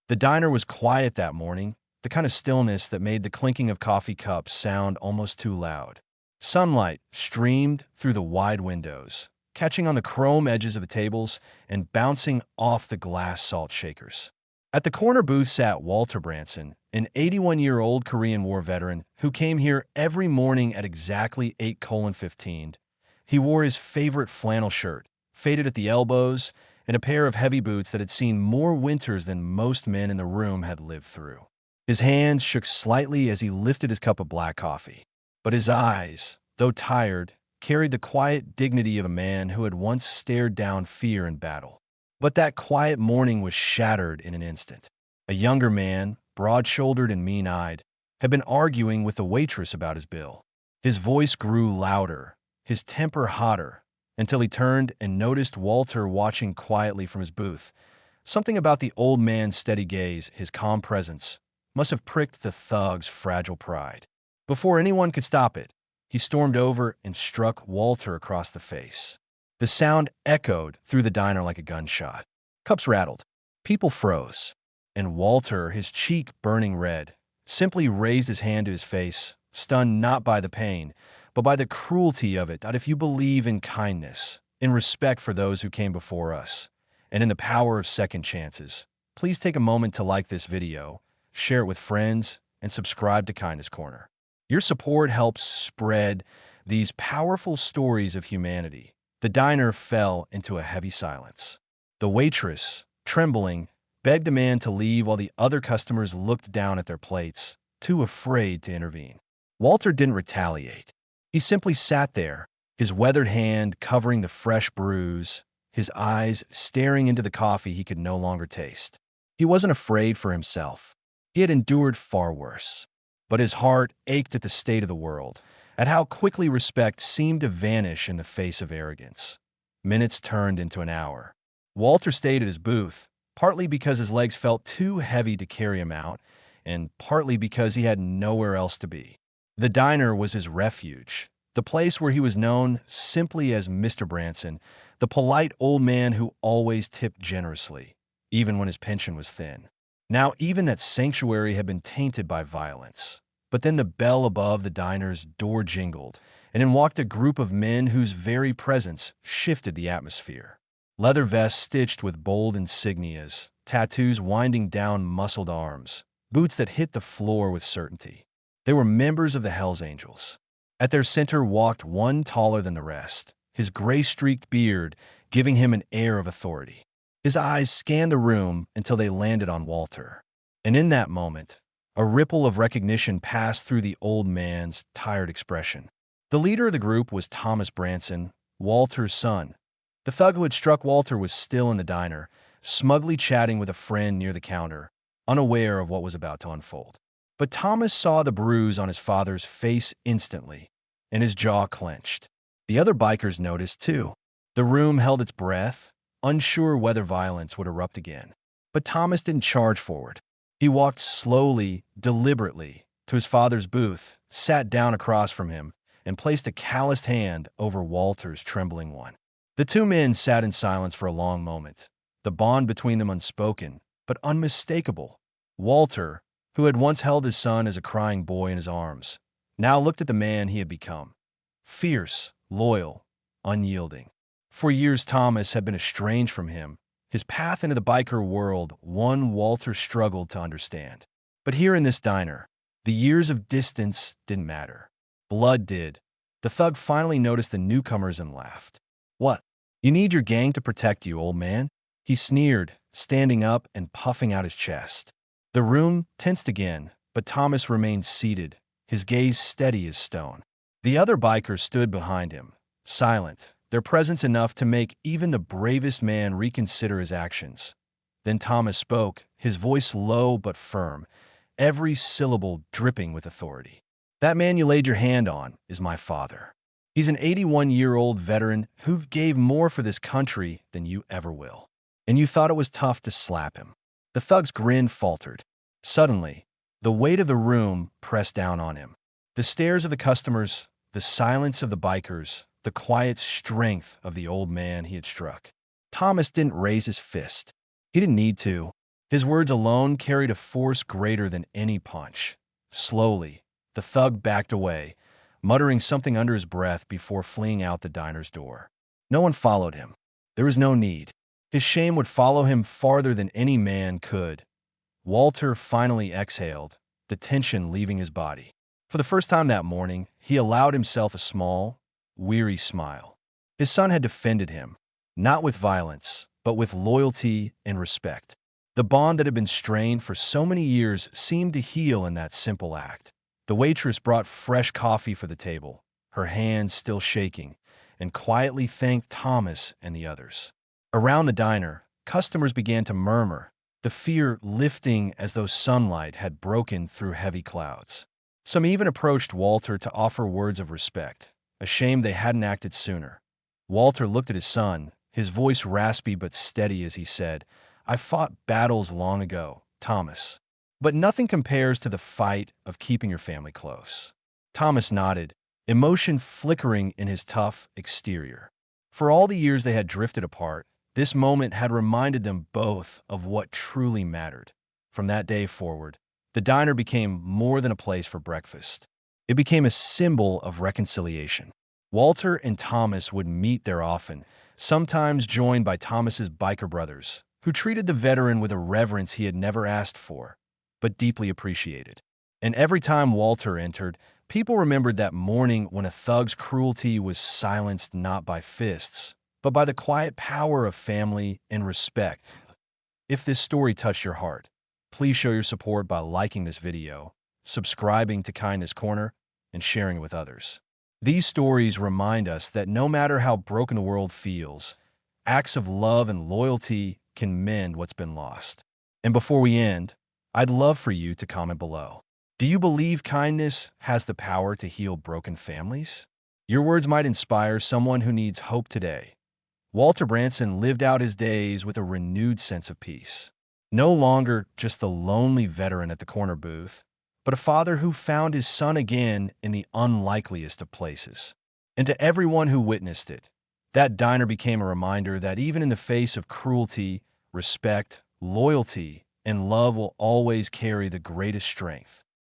The diner was quiet that morning, the kind of stillness that made the clinking of coffee cups sound almost too loud. Sunlight streamed through the wide windows, catching on the chrome edges of the tables and bouncing off the glass salt shakers. At the corner booth sat Walter Branson, an 81-year-old Korean War veteran who came here every morning at exactly 8:15. He wore his favorite flannel shirt, faded at the elbows, and a pair of heavy boots that had seen more winters than most men in the room had lived through. His hands shook slightly as he lifted his cup of black coffee, but his eyes, though tired, carried the quiet dignity of a man who had once stared down fear in battle. But that quiet morning was shattered in an instant. A younger man, broad-shouldered and mean-eyed, had been arguing with the waitress about his bill. His voice grew louder, his temper hotter, until he turned and noticed Walter watching quietly from his booth. Something about the old man's steady gaze, his calm presence, must have pricked the thug's fragile pride. Before anyone could stop it, he stormed over and struck Walter across the face. The sound echoed through the diner like a gunshot. Cups rattled, people froze, and Walter, his cheek burning red, simply raised his hand to his face, stunned not by the pain, but by the cruelty of it. That if you believe in kindness, in respect for those who came before us, and in the power of second chances, please take a moment to like this video, share it with friends, and subscribe to Kindness Corner. Your support helps spread these powerful stories of humanity. The diner fell into a heavy silence. The waitress, trembling, begged the man to leave while the other customers looked down at their plates, too afraid to intervene. Walter didn't retaliate. He simply sat there, his weathered hand covering the fresh bruise, his eyes staring into the coffee he could no longer taste. He wasn't afraid for himself. He had endured far worse. But his heart ached at the state of the world, at how quickly respect seemed to vanish in the face of arrogance. Minutes turned into an hour. Walter stayed at his booth, partly because his legs felt too heavy to carry him out, and partly because he had nowhere else to be. The diner was his refuge, the place where he was known simply as Mr. Branson, the polite old man who always tipped generously, even when his pension was thin. Now even that sanctuary had been tainted by violence. But then the bell above the diner's door jingled, and in walked a group of men whose very presence shifted the atmosphere. Leather vests stitched with bold insignias, tattoos winding down muscled arms, boots that hit the floor with certainty. They were members of the Hells Angels. At their center walked one taller than the rest, his gray-streaked beard giving him an air of authority. His eyes scanned the room until they landed on Walter. And in that moment, a ripple of recognition passed through the old man's tired expression. The leader of the group was Thomas Branson, Walter's son. The thug who had struck Walter was still in the diner, smugly chatting with a friend near the counter, unaware of what was about to unfold. But Thomas saw the bruise on his father's face instantly, and his jaw clenched. The other bikers noticed, too. The room held its breath, unsure whether violence would erupt again. But Thomas didn't charge forward. He walked slowly, deliberately, to his father's booth, sat down across from him, and placed a calloused hand over Walter's trembling one. The two men sat in silence for a long moment, the bond between them unspoken, but unmistakable. Walter, who had once held his son as a crying boy in his arms, now looked at the man he had become. Fierce, loyal, unyielding. For years Thomas had been estranged from him, his path into the biker world one Walter struggled to understand. But here in this diner, the years of distance didn't matter. Blood did. The thug finally noticed the newcomers and laughed. "What? You need your gang to protect you, old man?" He sneered, standing up and puffing out his chest. The room tensed again, but Thomas remained seated, his gaze steady as stone. The other bikers stood behind him, silent, their presence enough to make even the bravest man reconsider his actions. Then Thomas spoke, his voice low but firm, every syllable dripping with authority. "That man you laid your hand on is my father. He's an 81-year-old veteran who gave more for this country than you ever will. And you thought it was tough to slap him." The thug's grin faltered. Suddenly, the weight of the room pressed down on him. The stares of the customers, the silence of the bikers, the quiet strength of the old man he had struck. Thomas didn't raise his fist. He didn't need to. His words alone carried a force greater than any punch. Slowly, the thug backed away, muttering something under his breath before fleeing out the diner's door. No one followed him. There was no need. His shame would follow him farther than any man could. Walter finally exhaled, the tension leaving his body. For the first time that morning, he allowed himself a small, weary smile. His son had defended him, not with violence, but with loyalty and respect. The bond that had been strained for so many years seemed to heal in that simple act. The waitress brought fresh coffee for the table, her hands still shaking, and quietly thanked Thomas and the others. Around the diner, customers began to murmur, the fear lifting as though sunlight had broken through heavy clouds. Some even approached Walter to offer words of respect, ashamed they hadn't acted sooner. Walter looked at his son, his voice raspy but steady as he said, "I fought battles long ago, Thomas. But nothing compares to the fight of keeping your family close." Thomas nodded, emotion flickering in his tough exterior. For all the years they had drifted apart, this moment had reminded them both of what truly mattered. From that day forward, the diner became more than a place for breakfast. It became a symbol of reconciliation. Walter and Thomas would meet there often, sometimes joined by Thomas's biker brothers, who treated the veteran with a reverence he had never asked for, but deeply appreciated. And every time Walter entered, people remembered that morning when a thug's cruelty was silenced not by fists, but by the quiet power of family and respect. If this story touched your heart, please show your support by liking this video, subscribing to Kindness Corner, and sharing it with others. These stories remind us that no matter how broken the world feels, acts of love and loyalty can mend what's been lost. And before we end, I'd love for you to comment below. Do you believe kindness has the power to heal broken families? Your words might inspire someone who needs hope today. Walter Branson lived out his days with a renewed sense of peace. No longer just the lonely veteran at the corner booth, but a father who found his son again in the unlikeliest of places. And to everyone who witnessed it, that diner became a reminder that even in the face of cruelty, respect, loyalty, and love will always carry the greatest strength.